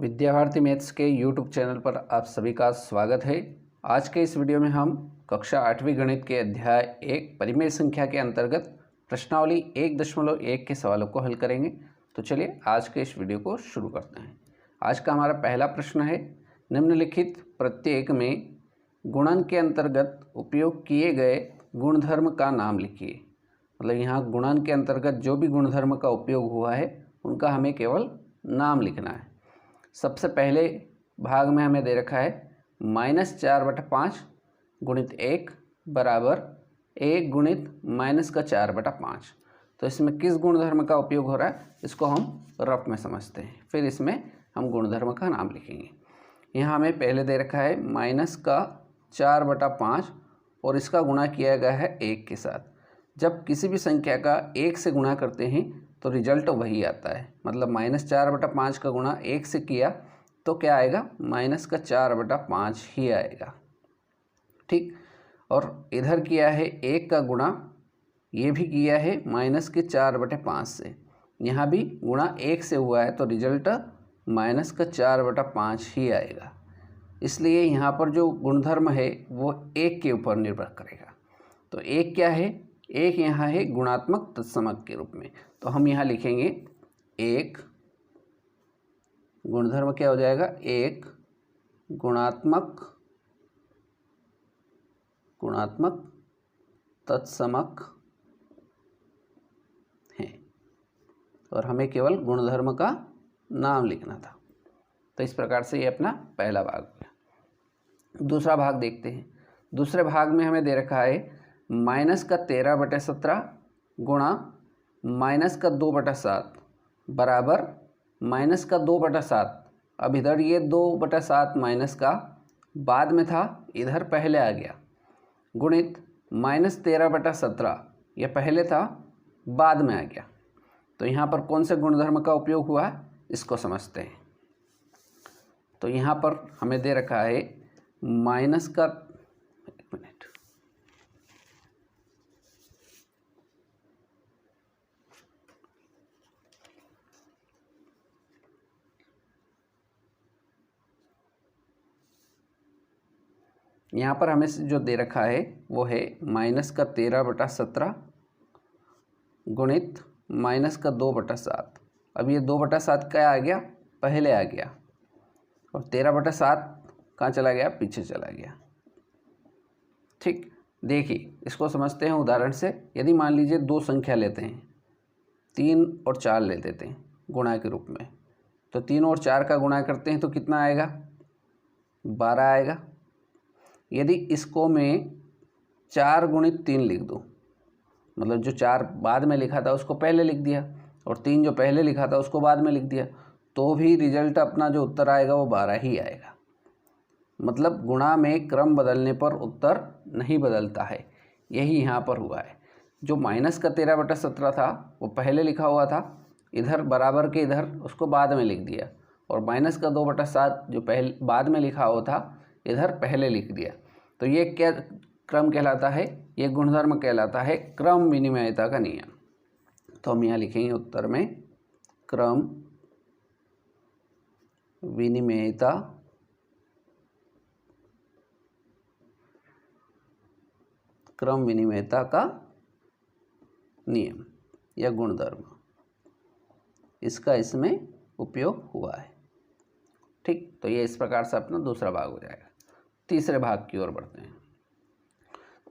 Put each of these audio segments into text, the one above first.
Vidya Bharati maths के YouTube channel पर आप सभी का स्वागत है। आज के इस वीडियो में हम कक्षा 8वीं गणित के अध्याय 1 परिमेय संख्या के अंतर्गत प्रश्नावली 1.1 के सवालों को हल करेंगे। तो चलिए आज के इस वीडियो को शुरू करते हैं। आज का हमारा पहला प्रश्न है, निम्नलिखित प्रत्येक में गुणन के अंतर्गत उपयोग किए गए गुणधर्म का नाम लिखिए। मतलब यहाँ गुणन के अंतर्गत जो भी गुणधर्म का उपयोग हुआ है उनका हमें केवल नाम लिखना है। सबसे पहले भाग में हमें दे रखा है -4/5 गुणित 1 बराबर 1 गुणित -4/5। तो इसमें किस गुणधर्म का उपयोग हो रहा है इसको हम रफ में समझते हैं, फिर इसमें हम गुणधर्म का नाम लिखेंगे। यहाँ हमें पहले दे रखा है -4/5 और इसका गुणा किया गया है 1 के साथ। जब किसी भी संख्या का 1 से गुणा करते हैं तो रिजल्ट वही आता है। मतलब -4/5 का गुणा 1 से किया तो क्या आएगा, -4/5 ही आएगा। ठीक, और इधर किया है 1 का गुणा, ये भी किया है -4/5 से। यहाँ भी गुणा 1 से हुआ है तो रिजल्ट -4/5 ही आएगा। इसलिए यहाँ पर जो गुणधर्म है वो 1 के ऊपर निर्भर करेगा। तो 1 क्या है, 1 यहाँ है गुणात्मक तत्समक के रूप में। तो हम यहाँ लिखेंगे 1 गुणधर्म क्या हो जाएगा, 1 गुणात्मक तत्समक है, और हमें केवल गुणधर्म का नाम लिखना था। तो इस प्रकार से ये अपना पहला भाग हो गया। दूसरा भाग देखते हैं। दूसरे भाग में हमें दे रखा है -13/17 गुणा -2/7 बराबर -2/7। अब इधर ये 2/7 माइनस का बाद में था, इधर पहले आ गया, गुणित -13/17 यह पहले था बाद में आ गया। तो यहाँ पर कौन से गुणधर्म का उपयोग हुआ है इसको समझते हैं। तो यहाँ पर हमें दे रखा है माइनस का, एक मिनट, यहाँ पर हमें जो दे रखा है वो है -13/17 गुणित -2/7। अब ये 2/7 क्या आ गया, पहले आ गया, और 13/7 कहाँ चला गया, पीछे चला गया। ठीक, देखिए इसको समझते हैं उदाहरण से। यदि मान लीजिए दो संख्या लेते हैं, 3 और 4 ले देते हैं गुणा के रूप में, तो 3 और 4 का गुणा करते हैं तो कितना आएगा, 12 आएगा। यदि इसको मैं 4 गुणित 3 लिख दूँ, मतलब जो 4 बाद में लिखा था उसको पहले लिख दिया और 3 जो पहले लिखा था उसको बाद में लिख दिया, तो भी रिजल्ट अपना जो उत्तर आएगा वो 12 ही आएगा। मतलब गुणा में क्रम बदलने पर उत्तर नहीं बदलता है, यही यहाँ पर हुआ है। जो -13/17 था वो पहले लिखा हुआ था, इधर बराबर के इधर उसको बाद में लिख दिया, और -2/7 जो पहले बाद में लिखा हुआ था इधर पहले लिख दिया। तो ये क्या क्रम कहलाता है, ये गुणधर्म कहलाता है क्रम विनिमयता का नियम। तो हम यहाँ लिखेंगे उत्तर में क्रम विनिमयता का नियम या गुणधर्म, इसका इसमें उपयोग हुआ है। ठीक, तो ये इस प्रकार से अपना दूसरा भाग हो जाएगा। तीसरे भाग की ओर बढ़ते हैं।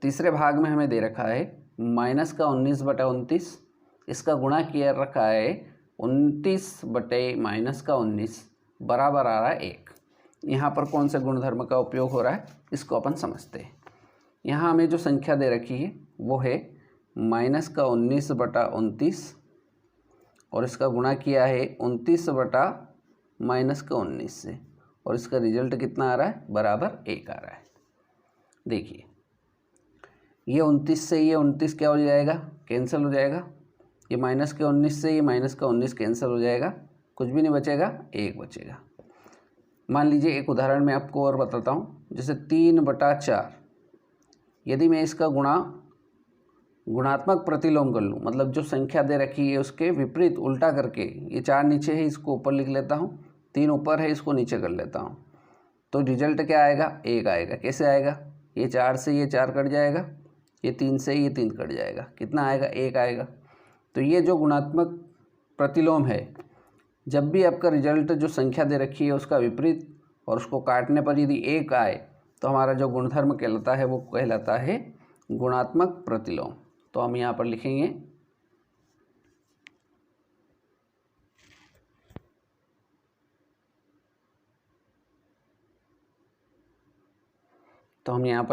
तीसरे भाग में हमें दे रखा है -19/29, इसका गुणा किया रखा है 29/-19 बराबर आ रहा है 1। यहाँ पर कौन से गुणधर्म का उपयोग हो रहा है इसको अपन समझते हैं। यहाँ हमें जो संख्या दे रखी है वो है -19/29 और इसका गुणा किया है 29/-19 से, और इसका रिजल्ट कितना आ रहा है, बराबर 1 आ रहा है। देखिए ये 29 से ये 29 क्या हो जाएगा, कैंसिल हो जाएगा। ये -19 से ये -19 कैंसिल हो जाएगा, कुछ भी नहीं बचेगा, 1 बचेगा। मान लीजिए एक उदाहरण मैं आपको और बताता हूँ, जैसे 3/4। यदि मैं इसका गुणात्मक प्रतिलोम कर लूँ, मतलब जो संख्या दे रखी है उसके विपरीत उल्टा करके, ये 4 नीचे है इसको ऊपर लिख लेता हूँ, 3 ऊपर है, इसको नीचे कर लेता हूँ, तो रिजल्ट क्या आएगा? 1 आएगा। कैसे आएगा? ये 4 से ये 4 कट जाएगा, ये 3 से ये 3 कट जाएगा, कितना आएगा? 1 आएगा। तो ये जो गुणात्मक प्रतिलोम है, जब भी आपका रिजल्ट जो संख्या दे रखी है उसका विपरीत और उसको काटने पर यदि 1 आए तो हमारा जो गुणधर्म कहलाता है वो कहलाता है गुणात्मक प्रतिलोम। तो हम यहाँ पर लिखेंगे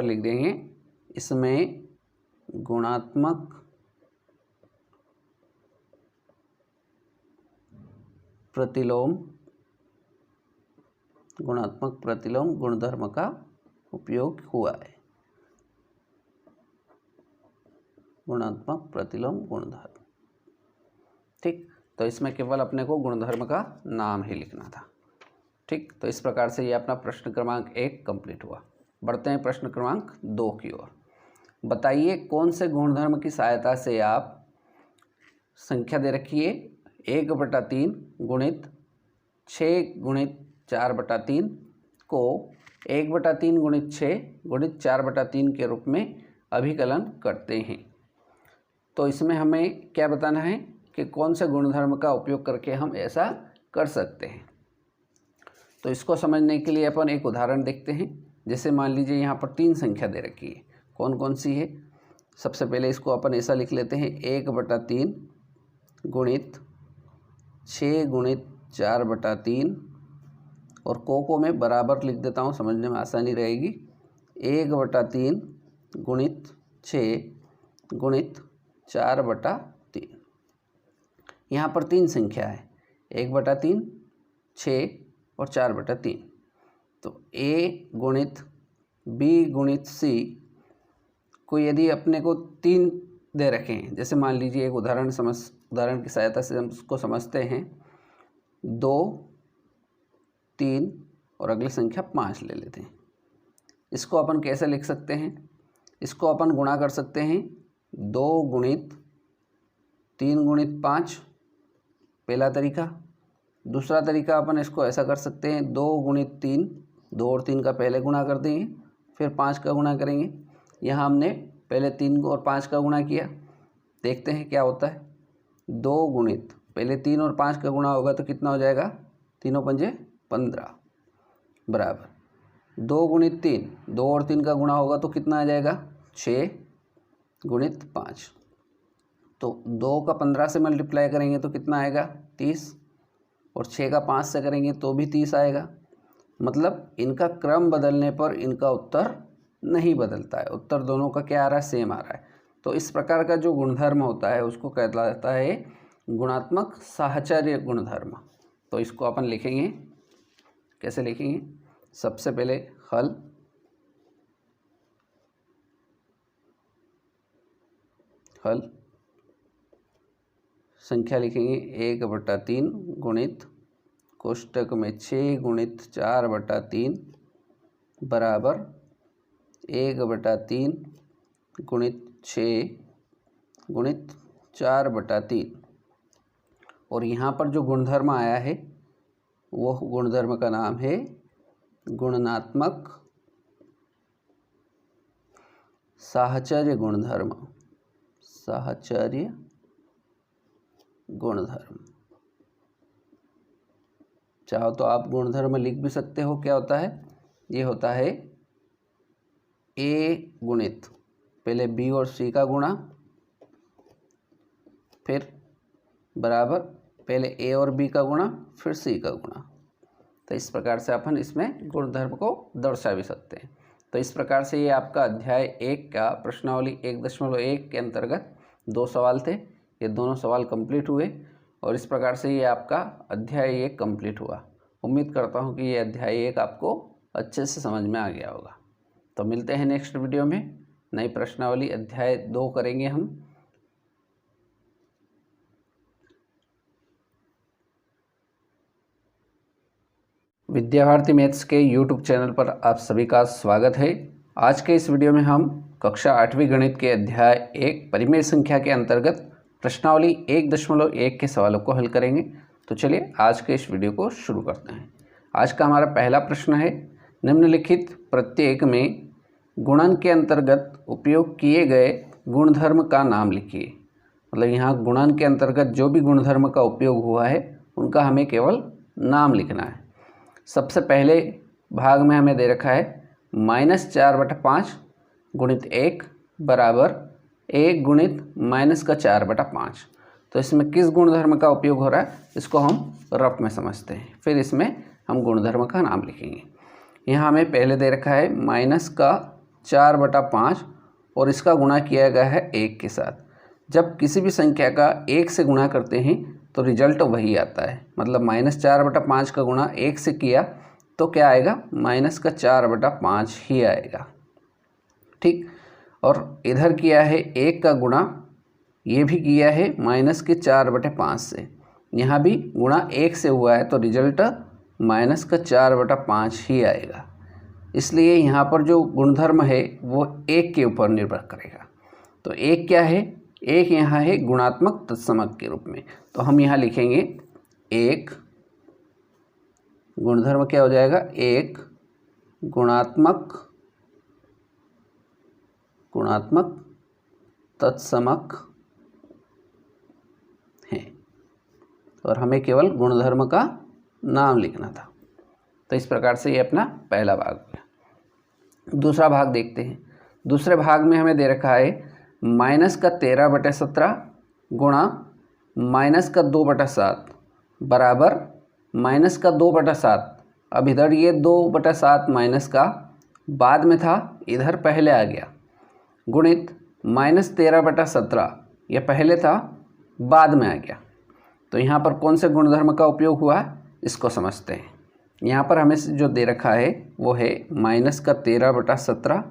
लिख देंगे इसमें गुणात्मक प्रतिलोम गुणधर्म का उपयोग हुआ है। गुणात्मक प्रतिलोम गुणधर्म, ठीक। तो इसमें केवल अपने को गुणधर्म का नाम ही लिखना था, ठीक। तो इस प्रकार से ये अपना प्रश्न क्रमांक 1 कंप्लीट हुआ। बढ़ते हैं प्रश्न क्रमांक 2 की ओर। बताइए कौन से गुणधर्म की सहायता से आप संख्या दे रखी है 1/3 गुणित 6 गुणित 4/3 को 1/3 गुणित 6 गुणित 4/3 के रूप में अभिकलन करते हैं। तो इसमें हमें क्या बताना है कि कौन से गुणधर्म का उपयोग करके हम ऐसा कर सकते हैं। तो इसको समझने के लिए अपन एक उदाहरण देखते हैं। जैसे मान लीजिए यहाँ पर 3 संख्या दे रखी है, कौन कौन सी है? सबसे पहले इसको अपन ऐसा लिख लेते हैं 1/3 गुणित 6 गुणित 4/3 और को मैं बराबर लिख देता हूँ, समझने में आसानी रहेगी। 1/3 गुणित 6 गुणित 4/3। यहाँ पर 3 संख्या है, 1/3, 6 और 4/3। तो A गुणित B गुणित C को यदि अपने को 3 दे रखे हैं, जैसे मान लीजिए एक उदाहरण की सहायता से हम उसको समझते हैं। 2, 3 और अगली संख्या 5 ले लेते हैं। इसको अपन कैसे लिख सकते हैं? इसको अपन गुणा कर सकते हैं 2 गुणित 3 गुणित 5, पहला तरीका। दूसरा तरीका अपन इसको ऐसा कर सकते हैं 2 गुणित 3, 2 और 3 का पहले गुणा कर देंगे, फिर 5 का गुणा करेंगे। यहाँ हमने पहले 3 और 5 का गुणा किया, देखते हैं क्या होता है। 2 गुणित पहले 3 और 5 का गुणा होगा तो कितना हो जाएगा? 3 पंजे 15 बराबर 2 गुणित 3, 2 और 3 का गुणा होगा तो कितना आ जाएगा? 6 गुणित 5। तो 2 का 15 से मल्टीप्लाई करेंगे तो कितना आएगा? 30 और 6 का 5 से करेंगे तो भी 30 आएगा। मतलब इनका क्रम बदलने पर इनका उत्तर नहीं बदलता है, उत्तर दोनों का क्या आ रहा है? सेम आ रहा है। तो इस प्रकार का जो गुणधर्म होता है उसको कहता जाता है गुणात्मक साहचर्य गुणधर्म। तो इसको अपन लिखेंगे, कैसे लिखेंगे? सबसे पहले हल संख्या लिखेंगे 1/3 गुणित कोष्टक में 6 गुणित 4/3 बराबर 1/3 गुणित 6 गुणित 4/3। और यहाँ पर जो गुणधर्म आया है वो गुणधर्म का नाम है गुणात्मक साहचर्य गुणधर्म। साहचर्य गुणधर्म, चाहो तो आप गुणधर्म लिख भी सकते हो। क्या होता है? ये होता है A गुणित पहले B और C का गुणा, फिर बराबर पहले A और B का गुणा, फिर C का गुणा। तो इस प्रकार से अपन इसमें गुणधर्म को दर्शा भी सकते हैं। तो इस प्रकार से ये आपका अध्याय 1 का प्रश्नावली 1.1 के अंतर्गत 2 सवाल थे। ये दोनों सवाल कंप्लीट हुए और इस प्रकार से ये आपका अध्याय 1 कंप्लीट हुआ। उम्मीद करता हूँ कि ये अध्याय 1 आपको अच्छे से समझ में आ गया होगा। तो मिलते हैं नेक्स्ट वीडियो में, नई प्रश्नावली अध्याय 2 करेंगे हम। विद्याभारती मैथ्स के YouTube चैनल पर आप सभी का स्वागत है। आज के इस वीडियो में हम कक्षा 8वीं गणित के अध्याय 1 परिमेय संख्या के अंतर्गत प्रश्नावली 1.1 के सवालों को हल करेंगे। तो चलिए आज के इस वीडियो को शुरू करते हैं। आज का हमारा पहला प्रश्न है, निम्नलिखित प्रत्येक में गुणन के अंतर्गत उपयोग किए गए गुणधर्म का नाम लिखिए। मतलब यहाँ गुणन के अंतर्गत जो भी गुणधर्म का उपयोग हुआ है उनका हमें केवल नाम लिखना है। सबसे पहले भाग में हमें दे रखा है -4/5 गुणित 1 बराबर 1 गुणित -4/5। तो इसमें किस गुणधर्म का उपयोग हो रहा है इसको हम रफ में समझते हैं, फिर इसमें हम गुणधर्म का नाम लिखेंगे। यहाँ हमें पहले दे रखा है -4/5 और इसका गुणा किया गया है 1 के साथ। जब किसी भी संख्या का 1 से गुणा करते हैं तो रिजल्ट वही आता है। मतलब -4/5 का गुणा 1 से किया तो क्या आएगा, -4/5 ही आएगा। ठीक, और इधर किया है 1 का गुणा, ये भी किया है -4/5 से। यहाँ भी गुणा 1 से हुआ है तो रिजल्ट -4/5 ही आएगा। इसलिए यहाँ पर जो गुणधर्म है वो 1 के ऊपर निर्भर करेगा। तो 1 क्या है, 1 यहाँ है गुणात्मक तत्समक के रूप में। तो हम यहाँ लिखेंगे 1 गुणधर्म क्या हो जाएगा, 1 गुणात्मक तत्समक है, और हमें केवल गुणधर्म का नाम लिखना था। तो इस प्रकार से ये अपना पहला भाग हो गया। दूसरा भाग देखते हैं। दूसरे भाग में हमें दे रखा है -13/17 गुणा -2/7 बराबर -2/7। अब इधर ये 2/7 माइनस का बाद में था, इधर पहले आ गया, गुणित -13/17, यह पहले था बाद में आ गया। तो यहाँ पर कौन से गुणधर्म का उपयोग हुआ इसको समझते हैं। यहाँ पर हमें जो दे रखा है वो है -13/17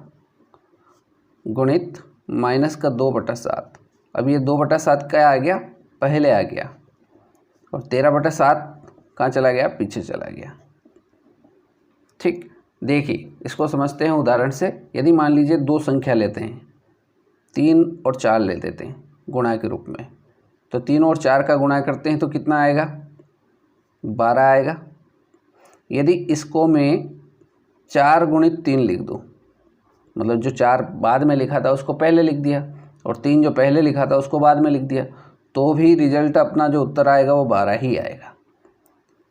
गुणित -2/7। अब ये 2/7 क्या आ गया, पहले आ गया, और 13/7 कहाँ चला गया, पीछे चला गया। ठीक, देखिए इसको समझते हैं उदाहरण से। यदि मान लीजिए दो संख्या लेते हैं, 3 और 4 ले देते हैं गुणा के रूप में, तो 3 और 4 का गुणा करते हैं तो कितना आएगा, 12 आएगा। यदि इसको मैं 4 गुणित 3 लिख दूँ, मतलब जो 4 बाद में लिखा था उसको पहले लिख दिया और 3 जो पहले लिखा था उसको बाद में लिख दिया, तो भी रिजल्ट अपना जो उत्तर आएगा वो 12 ही आएगा।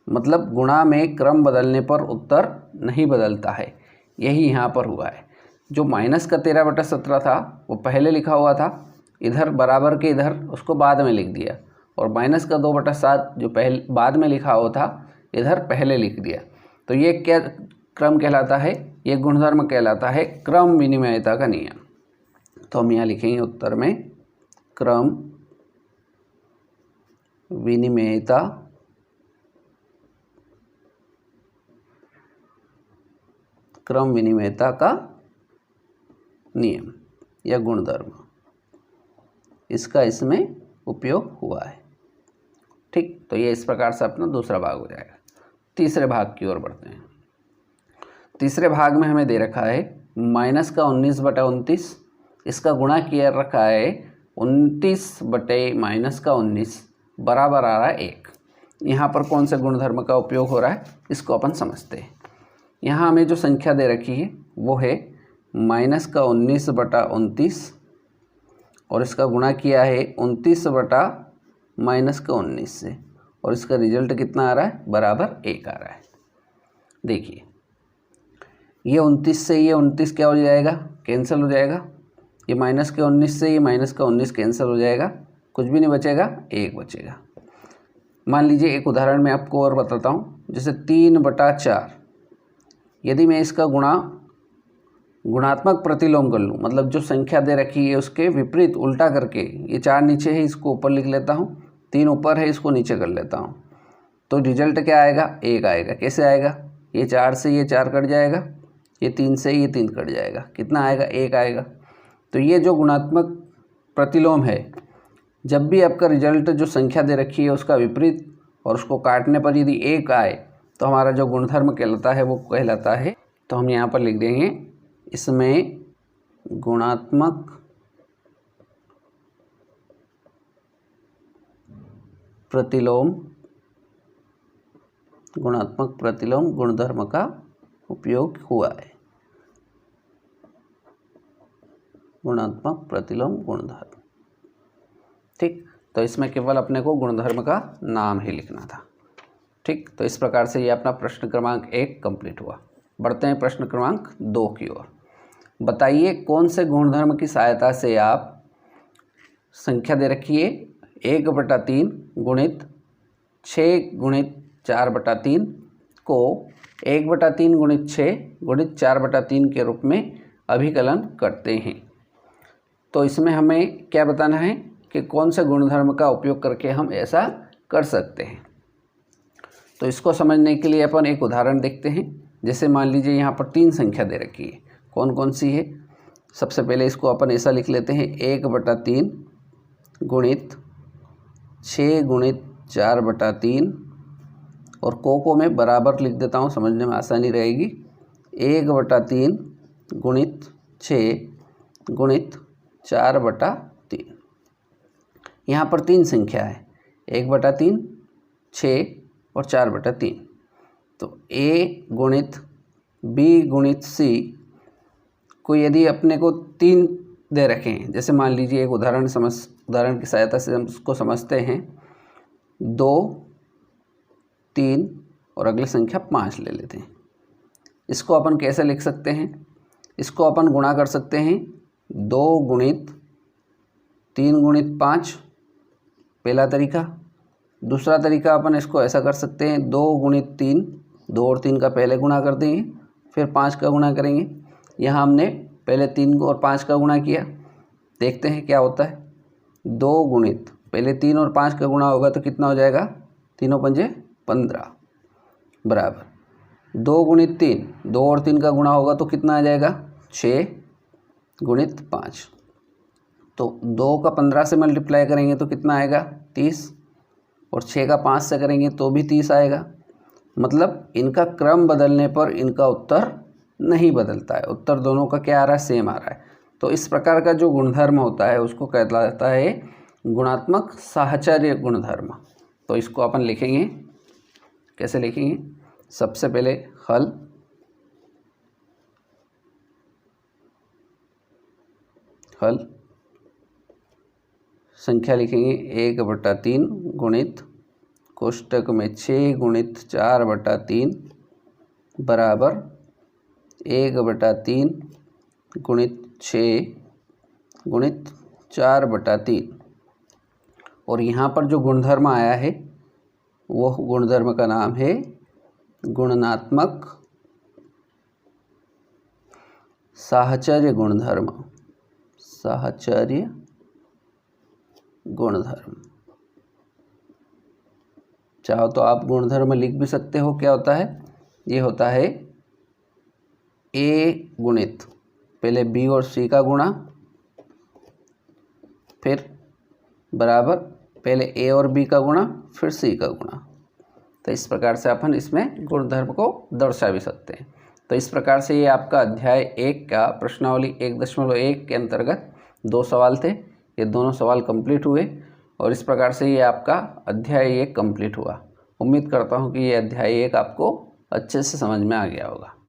मतलब गुणा में क्रम बदलने पर उत्तर नहीं बदलता है, यही यहाँ पर हुआ है। जो -13/17 था वो पहले लिखा हुआ था, इधर बराबर के इधर उसको बाद में लिख दिया, और -2/7 जो पहले बाद में लिखा हुआ था इधर पहले लिख दिया। तो ये क्या क्रम कहलाता है, ये गुणधर्म कहलाता है क्रम विनिमयता का नियम। तो हम यहाँ लिखेंगे उत्तर में क्रम विनिमयता का नियम या गुणधर्म, इसका इसमें उपयोग हुआ है। ठीक, तो ये इस प्रकार से अपना दूसरा भाग हो जाएगा। तीसरे भाग की ओर बढ़ते हैं। तीसरे भाग में हमें दे रखा है -19/29, इसका गुणा किया रखा है 29/-19 बराबर आ रहा है 1। यहाँ पर कौन से गुणधर्म का उपयोग हो रहा है इसको अपन समझते हैं। यहाँ हमें जो संख्या दे रखी है वो है -19/29 और इसका गुणा किया है 29/-19 से, और इसका रिजल्ट कितना आ रहा है, बराबर 1 आ रहा है। देखिए ये 29 से ये 29 क्या हो जाएगा, कैंसिल हो जाएगा। ये -19 से ये -19 कैंसिल हो जाएगा, कुछ भी नहीं बचेगा, 1 बचेगा। मान लीजिए एक उदाहरण मैं आपको और बताता हूँ, जैसे 3/4। यदि मैं इसका गुणात्मक प्रतिलोम कर लूँ, मतलब जो संख्या दे रखी है उसके विपरीत उल्टा करके, ये 4 नीचे है इसको ऊपर लिख लेता हूँ, 3 ऊपर है इसको नीचे कर लेता हूँ, तो रिजल्ट क्या आएगा, 1 आएगा। कैसे आएगा, ये 4 से ये 4 कट जाएगा, ये 3 से ये 3 कट जाएगा, कितना आएगा, 1 आएगा। तो ये जो गुणात्मक प्रतिलोम है, जब भी आपका रिजल्ट जो संख्या दे रखी है उसका विपरीत और उसको काटने पर यदि 1 आए तो हमारा जो गुणधर्म कहलाता है वो कहलाता है, तो हम यहाँ पर लिख देंगे इसमें गुणात्मक प्रतिलोम गुणात्मक प्रतिलोम गुणधर्म का उपयोग हुआ है। गुणात्मक प्रतिलोम गुणधर्म, ठीक। तो इसमें केवल अपने को गुणधर्म का नाम ही लिखना था, ठीक। तो इस प्रकार से ये अपना प्रश्न क्रमांक 1 कंप्लीट हुआ। बढ़ते हैं प्रश्न क्रमांक 2 की ओर। बताइए कौन से गुणधर्म की सहायता से आप संख्या दे रखी है 1/3 गुणित 6 गुणित 4/3 को 1/3 गुणित 6 गुणित 4/3 के रूप में अभिकलन करते हैं। तो इसमें हमें क्या बताना है कि कौन से गुणधर्म का उपयोग करके हम ऐसा कर सकते हैं। तो इसको समझने के लिए अपन एक उदाहरण देखते हैं। जैसे मान लीजिए यहाँ पर 3 संख्या दे रखी है, कौन कौन सी है। सबसे पहले इसको अपन ऐसा लिख लेते हैं 1/3 गुणित 6 गुणित 4/3 और को मैं बराबर लिख देता हूँ, समझने में आसानी रहेगी। 1/3 गुणित 6 गुणित 4/3। यहाँ पर 3 संख्या है 1/3, 6 और 4/3। तो a गुणित b गुणित c को यदि अपने को 3 दे रखे हैं, जैसे मान लीजिए एक उदाहरण की सहायता से हम उसको समझते हैं। 2, 3 और अगली संख्या 5 ले लेते हैं। इसको अपन कैसे लिख सकते हैं, इसको अपन गुणा कर सकते हैं 2 गुणित 3 गुणित 5, पहला तरीका। दूसरा तरीका अपन इसको ऐसा कर सकते हैं 2 गुणित 3, 2 और 3 का पहले गुणा कर देंगे, फिर 5 का गुणा करेंगे। यहाँ हमने पहले 3 और 5 का गुणा किया, देखते हैं क्या होता है। 2 गुणित पहले 3 और 5 का गुणा होगा तो कितना हो जाएगा, 3 और 5 15 बराबर 2 गुणित 3, 2 और 3 का गुणा होगा तो कितना आ जाएगा 6 गुणित 5। तो 2 का 15 से मल्टीप्लाई करेंगे तो कितना आएगा 30 और 6 का 5 से करेंगे तो भी 30 आएगा। मतलब इनका क्रम बदलने पर इनका उत्तर नहीं बदलता है, उत्तर दोनों का क्या आ रहा है, सेम आ रहा है। तो इस प्रकार का जो गुणधर्म होता है उसको कहला जाता है गुणात्मक साहचर्य गुणधर्म। तो इसको अपन लिखेंगे, कैसे लिखेंगे, सबसे पहले हल संख्या लिखेंगे 1/3 गुणित कोष्टक में 6 गुणित 4/3 बराबर 1/3 गुणित 6 गुणित 4/3। और यहाँ पर जो गुणधर्म आया है वो गुणधर्म का नाम है गुणात्मक साहचर्य गुणधर्म। साहचर्य गुणधर्म, चाहो तो आप गुणधर्म लिख भी सकते हो। क्या होता है, ये होता है a गुणित पहले b और c का गुणा, फिर बराबर पहले a और b का गुणा, फिर c का गुणा। तो इस प्रकार से अपन इसमें गुणधर्म को दर्शा भी सकते हैं। तो इस प्रकार से ये आपका अध्याय 1 का प्रश्नावली 1.1 के अंतर्गत 2 सवाल थे। ये दोनों सवाल कंप्लीट हुए और इस प्रकार से ये आपका अध्याय 1 कंप्लीट हुआ। उम्मीद करता हूँ कि ये अध्याय 1 आपको अच्छे से समझ में आ गया होगा।